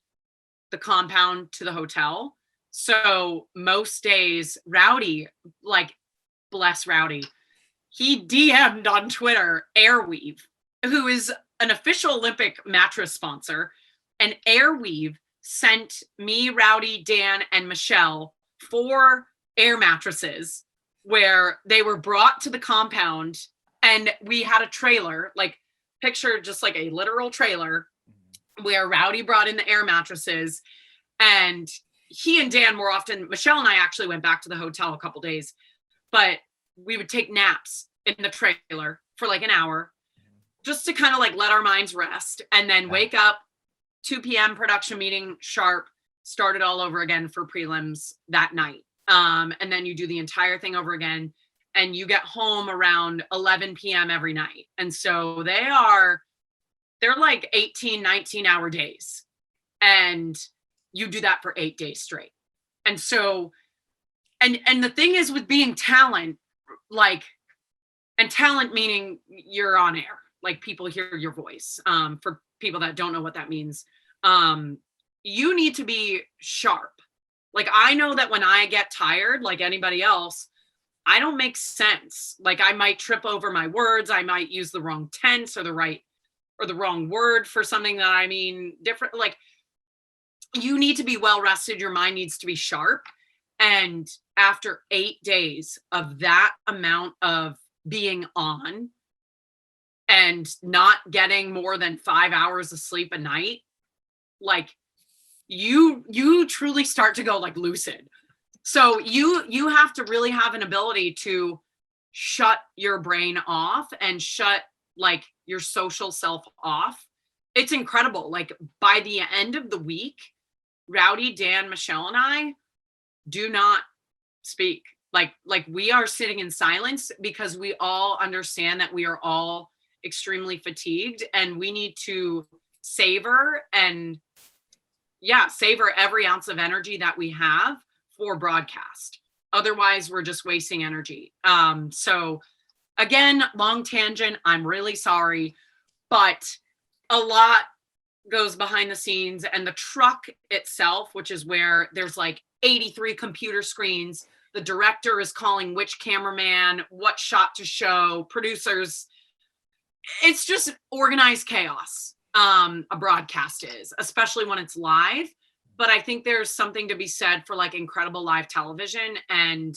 the compound to the hotel. So most days, Rowdy, like, bless Rowdy, he DM'd on Twitter Airweave, who is an official Olympic mattress sponsor, and Airweave sent me, Rowdy, Dan, and Michelle 4 air mattresses where they were brought to the compound, and we had a trailer, like picture just like a literal trailer, where Rowdy brought in the air mattresses, and he and Dan more often, Michelle and I actually went back to the hotel a couple days, but we would take naps in the trailer for like an hour just to kind of like let our minds rest, and then wake up, 2 p.m. production meeting sharp, start it all over again for prelims that night. And then you do the entire thing over again, and you get home around 11 p.m. every night. And so they're like 18, 19-hour days. And you do that for 8 days straight. And so, and the thing is with being talent, like, and talent meaning you're on air, like people hear your voice. For people that don't know what that means, you need to be sharp. Like, I know that when I get tired, like anybody else, I don't make sense. Like, I might trip over my words. I might use the wrong tense or the wrong word for something that I mean different. Like, you need to be well rested. Your mind needs to be sharp. And after 8 days of that amount of being on and not getting more than 5 hours of sleep a night, like, you truly start to go like lucid. So you have to really have an ability to shut your brain off and shut like your social self off. It's incredible. Like, by the end of the week, Rowdy, Dan, Michelle, and I do not speak. Like we are sitting in silence because we all understand that we are all extremely fatigued, and we need to savor every ounce of energy that we have for broadcast. Otherwise, we're just wasting energy. So again, long tangent, I'm really sorry, but a lot goes behind the scenes, and the truck itself, which is where there's like 83 computer screens. The director is calling which cameraman, what shot to show, producers. It's just organized chaos. A broadcast is, especially when it's live. But I think there's something to be said for like incredible live television. And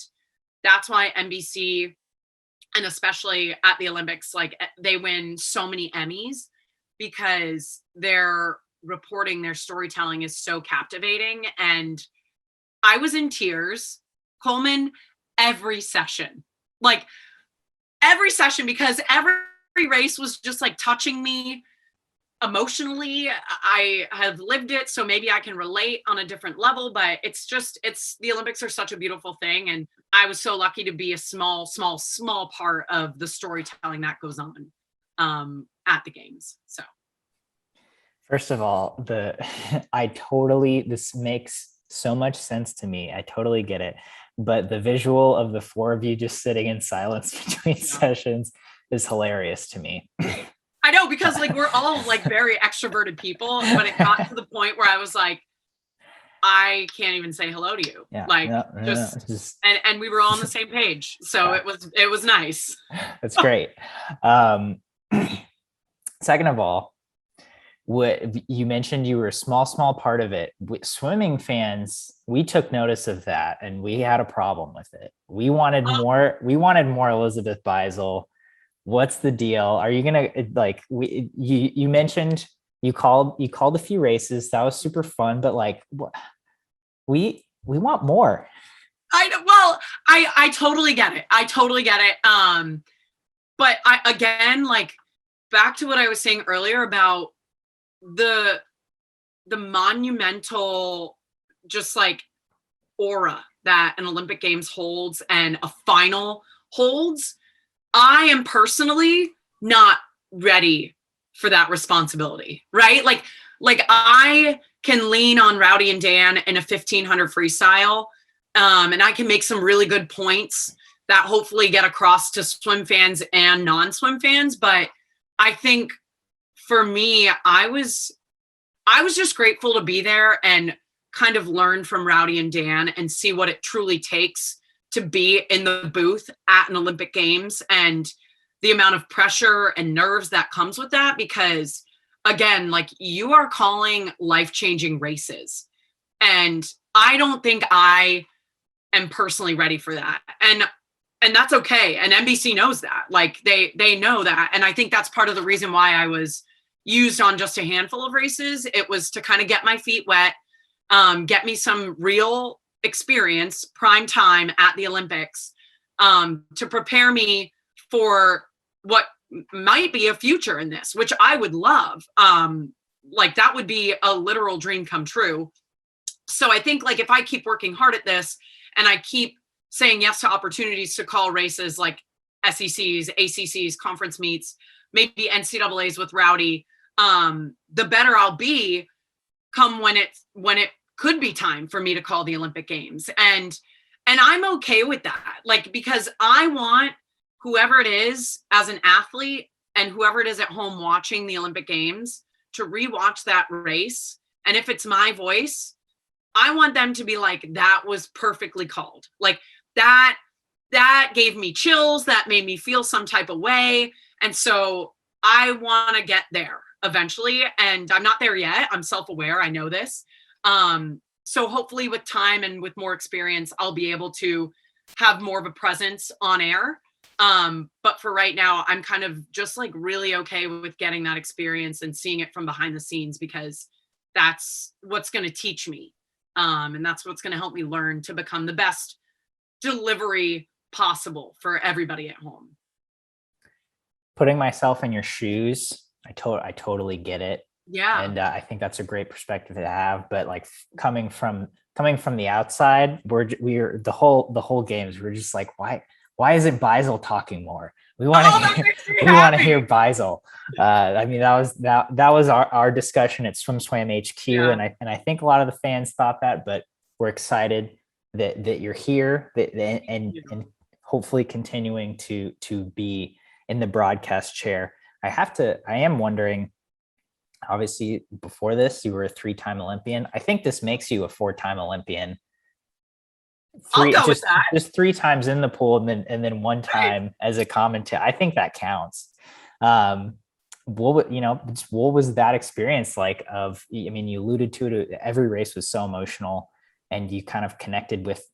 that's why NBC, and especially at the Olympics, like, they win so many Emmys, because their reporting, their storytelling is so captivating. And I was in tears, Coleman, every session, because every race was just like touching me emotionally. I have lived it, so maybe I can relate on a different level, but it's the Olympics are such a beautiful thing. And I was so lucky to be a small part of the storytelling that goes on at the games. So first of all, this makes so much sense to me. I totally get it. but the visual of the four of you just sitting in silence between sessions is hilarious to me. I know, because like we're all like very extroverted people, but it got to the point where I was like, I can't even say hello to you. Just and we were all on the same page. So it was nice. That's great. Second of all, what you mentioned, you were a small part of it. Swimming fans, we took notice of that and we had a problem with it. We wanted more Elizabeth Beisel. What's the deal? Are you gonna like you mentioned you called a few races. That was super fun, but like we want more. I totally get it. But I again, like back to what I was saying earlier about the monumental just like aura that an Olympic Games holds and a final holds. I am personally not ready for that responsibility, right? Like I can lean on Rowdy and Dan in a 1500 freestyle, and I can make some really good points that hopefully get across to swim fans and non-swim fans. But I think for me, I was just grateful to be there and kind of learn from Rowdy and Dan and see what it truly takes to be in the booth at an Olympic Games and the amount of pressure and nerves that comes with that. Because again, like you are calling life-changing races. And I don't think I am personally ready for that. And that's okay. And NBC knows that. Like they know that. And I think that's part of the reason why I was used on just a handful of races. It was to kind of get my feet wet, get me some real experience, prime time at the Olympics, to prepare me for what might be a future in this, which I would love. Like that would be a literal dream come true. So I think like if I keep working hard at this and I keep saying yes to opportunities to call races like SECs, ACCs, conference meets, maybe NCAAs with Rowdy, the better I'll be come when it could be time for me to call the Olympic Games. And I'm okay with that. Like, because I want whoever it is as an athlete and whoever it is at home watching the Olympic Games to rewatch that race. And if it's my voice, I want them to be like, that was perfectly called. Like that gave me chills, that made me feel some type of way. And so I want to get there eventually. And I'm not there yet. I'm self-aware. I know this. So hopefully with time and with more experience, I'll be able to have more of a presence on air. But for right now, I'm kind of just like really okay with getting that experience and seeing it from behind the scenes, because that's what's going to teach me. And that's what's going to help me learn to become the best delivery possible for everybody at home. Putting myself in your shoes, I totally get it. Yeah. And I think that's a great perspective to have. But like coming from the outside, we're the whole games, we're just like, why isn't Beisel talking more? We want to hear Beisel. I mean, that was our discussion at SwimSwam HQ, yeah. and I think a lot of the fans thought that, but we're excited that you're here, and hopefully continuing to be in the broadcast chair. I am wondering, obviously before this you were a 3-time Olympian. I think this makes you a 4-time Olympian. Just 3 times in the pool and then 1 time as a commentator. I think that counts. What was that experience like? I mean, you alluded to it. Every race was so emotional, and you kind of connected with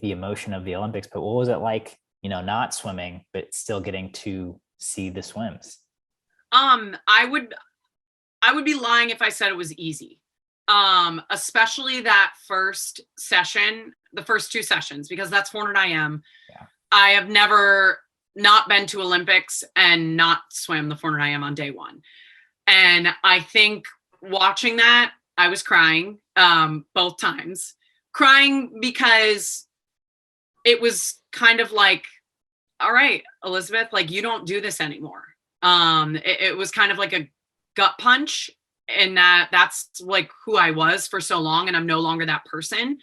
the emotion of the Olympics. But what was it like, not swimming, but still getting to see the swims? I would be lying if I said it was easy. Especially that first session, the first 2 sessions, because that's 400 IM. Yeah. I have never not been to Olympics and not swim the 400 IM on day 1. And I think watching that, I was crying, both times. Crying because it was kind of like, all right, Elizabeth, like you don't do this anymore. It was kind of like a gut punch, and that's like who I was for so long, and I'm no longer that person.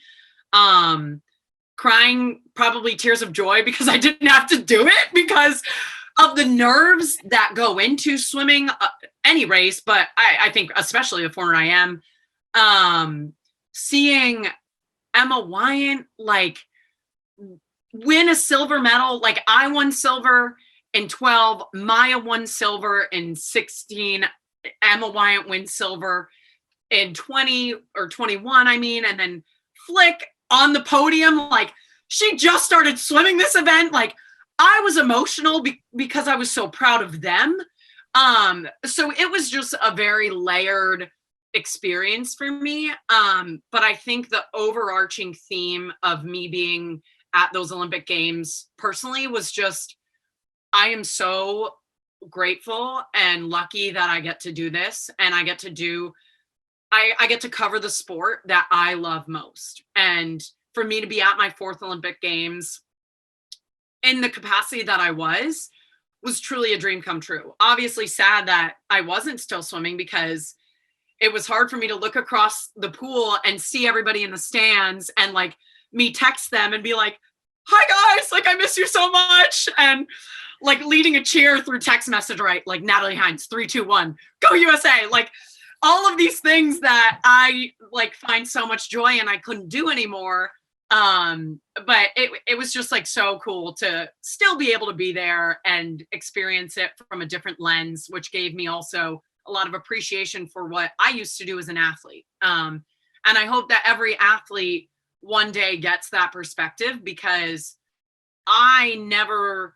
crying probably tears of joy because I didn't have to do it because of the nerves that go into swimming any race, but I think especially a 400 IM, seeing Emma Wyant like win a silver medal. Like I won silver in 12, Maya won silver in 16, Emma Wyant wins silver in 20 or 21, I mean, and then Flick on the podium, like she just started swimming this event. Like I was emotional because I was so proud of them. So it was just a very layered experience for me. But I think the overarching theme of me being at those Olympic Games personally was just, I am so grateful and lucky that I get to do this, and I get to cover the sport that I love most. And for me to be at my 4th Olympic Games in the capacity that I was truly a dream come true. Obviously sad that I wasn't still swimming because it was hard for me to look across the pool and see everybody in the stands and like me text them and be like, hi guys, like I miss you so much. And like leading a cheer through text message, right? Like Natalie Hines, 3, 2, 1, go USA. Like all of these things that I like find so much joy and I couldn't do anymore. But it was just like so cool to still be able to be there and experience it from a different lens, which gave me also a lot of appreciation for what I used to do as an athlete. And I hope that every athlete one day gets that perspective, because I never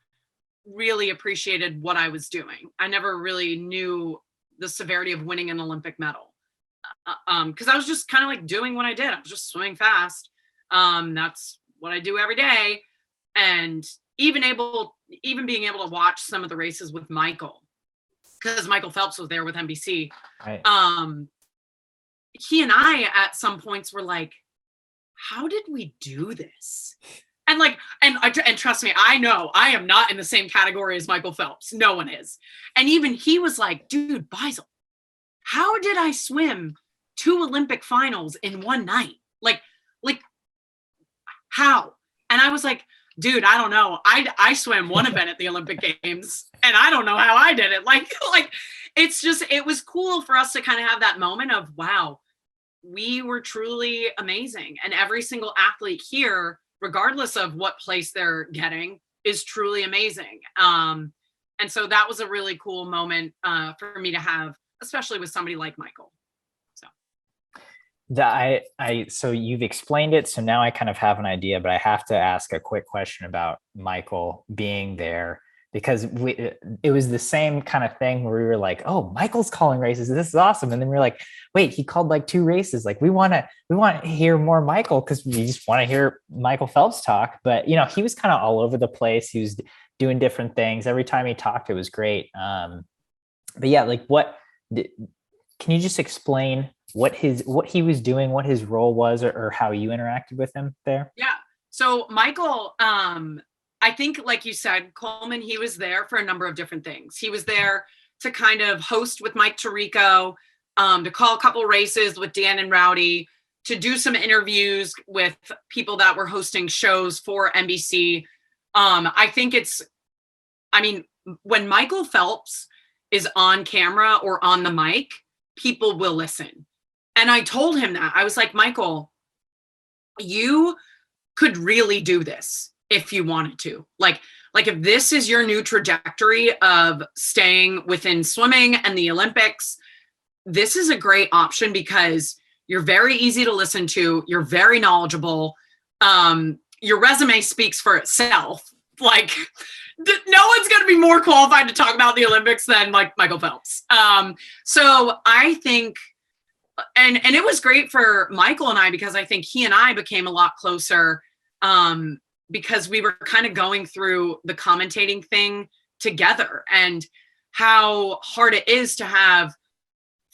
really appreciated what I was doing. I never really knew the severity of winning an Olympic medal. Because I was just kind of like doing what I did. I was just swimming fast. That's what I do every day. And even being able to watch some of the races with Michael, because Michael Phelps was there with NBC. Right. He and I at some points were like, how did we do this? And like, and trust me, I know I am not in the same category as Michael Phelps. No one is. And even he was like, dude, Beisel, how did I swim 2 Olympic finals in one night? Like how? And I was like, dude, I don't know. I swam one event at the Olympic Games and I don't know how I did it. Like it's just, it was cool for us to kind of have that moment of, wow, we were truly amazing. And every single athlete here, regardless of what place they're getting, is truly amazing. And so that was a really cool moment for me to have, especially with somebody like Michael. So you've explained it, so now I kind of have an idea, but I have to ask a quick question about Michael being there, because it was the same kind of thing where we were like, oh, Michael's calling races, this is awesome. And then we we're like, wait, he called like 2 races. Like we want to hear more Michael, because we just want to hear Michael Phelps talk. But he was kind of all over the place. He was doing different things. Every time he talked, it was great. But yeah, like can you just explain what he was doing, what his role was, or how you interacted with him there? Yeah. So Michael, I think, like you said, Coleman, he was there for a number of different things. He was there to kind of host with Mike Tirico, to call a couple races with Dan and Rowdy, to do some interviews with people that were hosting shows for NBC. When Michael Phelps is on camera or on the mic, people will listen. And I told him that. I was like, Michael, you could really do this if you wanted to. Like if this is your new trajectory of staying within swimming and the Olympics, this is a great option because you're very easy to listen to. You're very knowledgeable. Your resume speaks for itself. Like no one's going to be more qualified to talk about the Olympics than like Michael Phelps. So I think, and it was great for Michael and I, because I think he and I became a lot closer, because we were kind of going through the commentating thing together, and how hard it is to have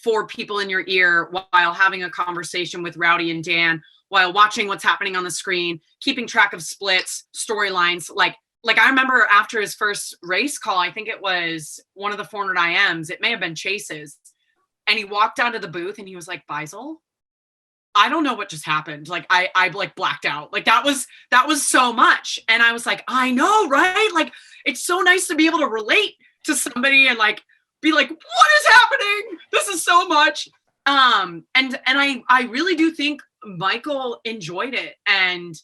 4 people in your ear while having a conversation with Rowdy and Dan, while watching what's happening on the screen, keeping track of splits, storylines. Like I remember after his first race call, I think it was one of the 400 IMs, it may have been Chase's, and he walked down to the booth and he was like, Beisel, I don't know what just happened. Like I like blacked out. Like that was so much. And I was like, I know, right? Like it's so nice to be able to relate to somebody and like be like, what is happening? This is so much. And I really do think Michael enjoyed it. And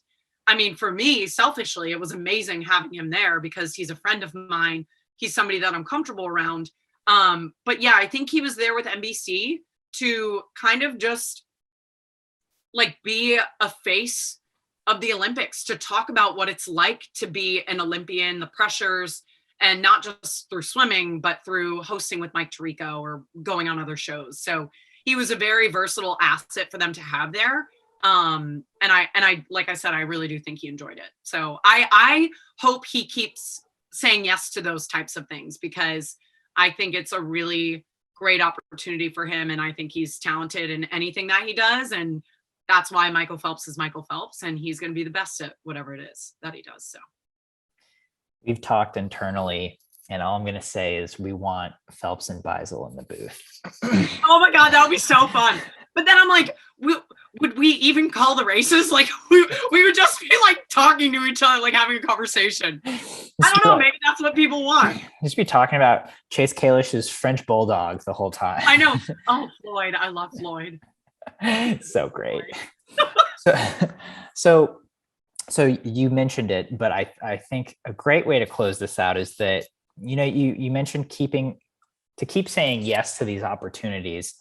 I mean, for me, selfishly, it was amazing having him there because he's a friend of mine. He's somebody that I'm comfortable around. But yeah, I think he was there with NBC to kind of just like be a face of the Olympics, to talk about what it's like to be an Olympian, the pressures, and not just through swimming, but through hosting with Mike Tirico or going on other shows. So he was a very versatile asset for them to have there. And I, like I said, I really do think he enjoyed it. So I hope he keeps saying yes to those types of things, because I think it's a really great opportunity for him. And I think he's talented in anything that he does. And that's why Michael Phelps is Michael Phelps, and he's going to be the best at whatever it is that he does. So we've talked internally, and all I'm going to say is we want Phelps and Beisel in the booth. Oh my God, that would be so fun. But then I'm like, would we even call the races? Like we would just be like talking to each other, like having a conversation. I don't know. Maybe that's what people want. Just be talking about Chase Kalish's French bulldog the whole time. I know. Oh, Floyd. I love Floyd. So great. So you mentioned it, but I think a great way to close this out is that, you know, you mentioned keep saying yes to these opportunities.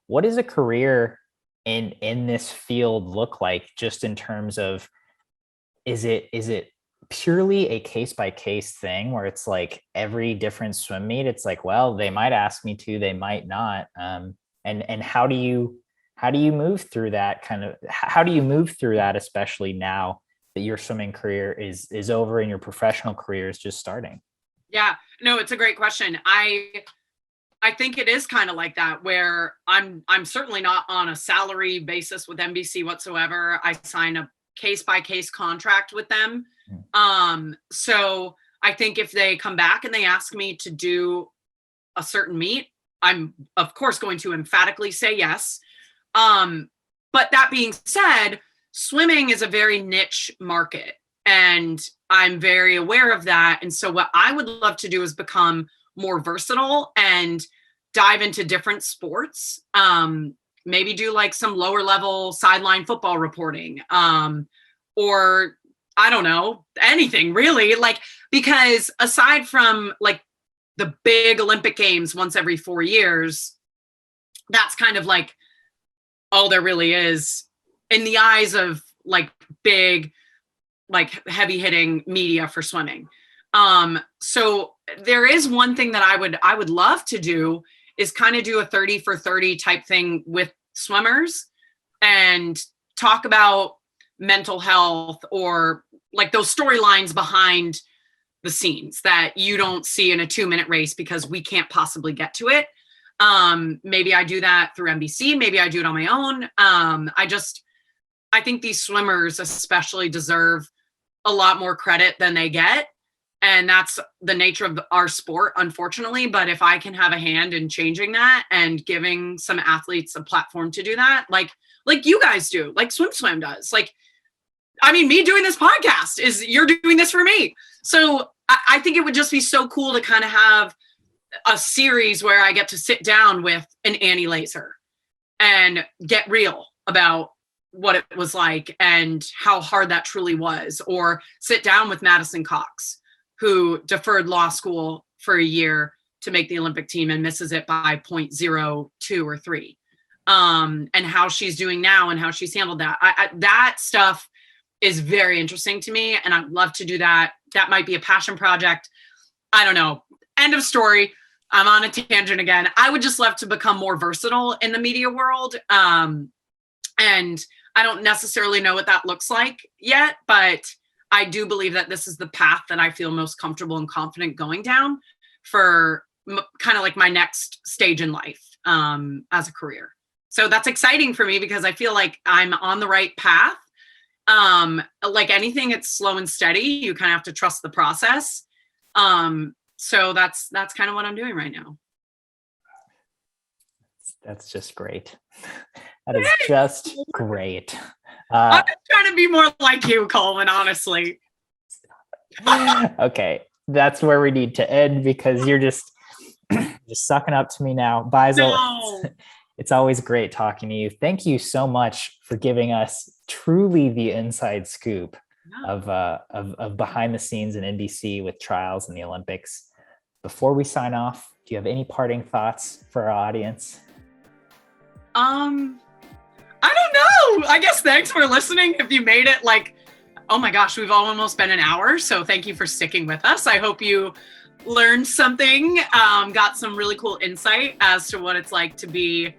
What does a career in this field look like, just in terms of, is it purely a case-by-case thing where it's like every different swim meet, it's like, well, they might ask me to, they might not. And how do you move through that how do you move through that, especially now that your swimming career is over and your professional career is just starting? Yeah, no, it's a great question. I think it is kind of like that, where I'm certainly not on a salary basis with NBC whatsoever. I sign a case-by-case contract with them. So I think if they come back and they ask me to do a certain meet, I'm of course going to emphatically say yes. But that being said, swimming is a very niche market, and I'm very aware of that. And so what I would love to do is become more versatile and dive into different sports. Maybe do like some lower level sideline football reporting, or I don't know, anything really, like, because aside from like the big Olympic games once every 4 years, that's kind of like all there really is in the eyes of like big, like heavy hitting media for swimming. So there is one thing that I would love to do, is kind of do a 30 for 30 type thing with swimmers and talk about mental health, or like those storylines behind the scenes that you don't see in a 2-minute race because we can't possibly get to it. Maybe I do that through NBC. Maybe I do it on my own. I think these swimmers especially deserve a lot more credit than they get. And that's the nature of our sport, unfortunately. But if I can have a hand in changing that and giving some athletes a platform to do that, like you guys do, like SwimSwam does, like, I mean, me doing this podcast is, you're doing this for me. So I think it would just be so cool to kind of have a series where I get to sit down with an Annie Laser and get real about what it was like and how hard that truly was, or sit down with Madison Cox, who deferred law school for a year to make the Olympic team and misses it by 0.02 or 3. And how she's doing now and how she's handled that. That stuff is very interesting to me, and I'd love to do that. That might be a passion project. I don't know. End of story. I'm on a tangent again. I would just love to become more versatile in the media world. And I don't necessarily know what that looks like yet, but I do believe that this is the path that I feel most comfortable and confident going down for kind of like my next stage in life, as a career. So that's exciting for me because I feel like I'm on the right path. Like anything, it's slow and steady. You kind of have to trust the process. So that's kind of what I'm doing right now. That's just great. That is just great. I'm just trying to be more like you, Coleman, honestly. Okay, that's where we need to end because you're just sucking up to me now. Beisel, No. it's always great talking to you. Thank you so much for giving us truly the inside scoop of behind the scenes in NBC with trials in the Olympics. Before we sign off, do you have any parting thoughts for our audience? I don't know. I guess thanks for listening. If you made it oh my gosh, we've almost been an hour. So thank you for sticking with us. I hope you learned something, got some really cool insight as to what it's like to be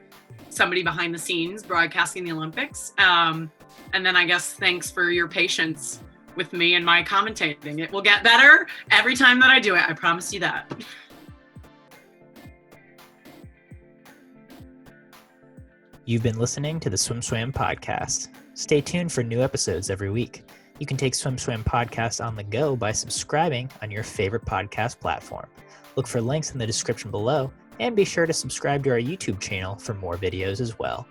somebody behind the scenes broadcasting the Olympics. And then I guess thanks for your patience with me and my commentating. It will get better every time that I do it. I promise you that. You've been listening to the SwimSwam podcast. Stay tuned for new episodes every week. You can take SwimSwam podcast on the go by subscribing on your favorite podcast platform. Look for links in the description below, and be sure to subscribe to our YouTube channel for more videos as well.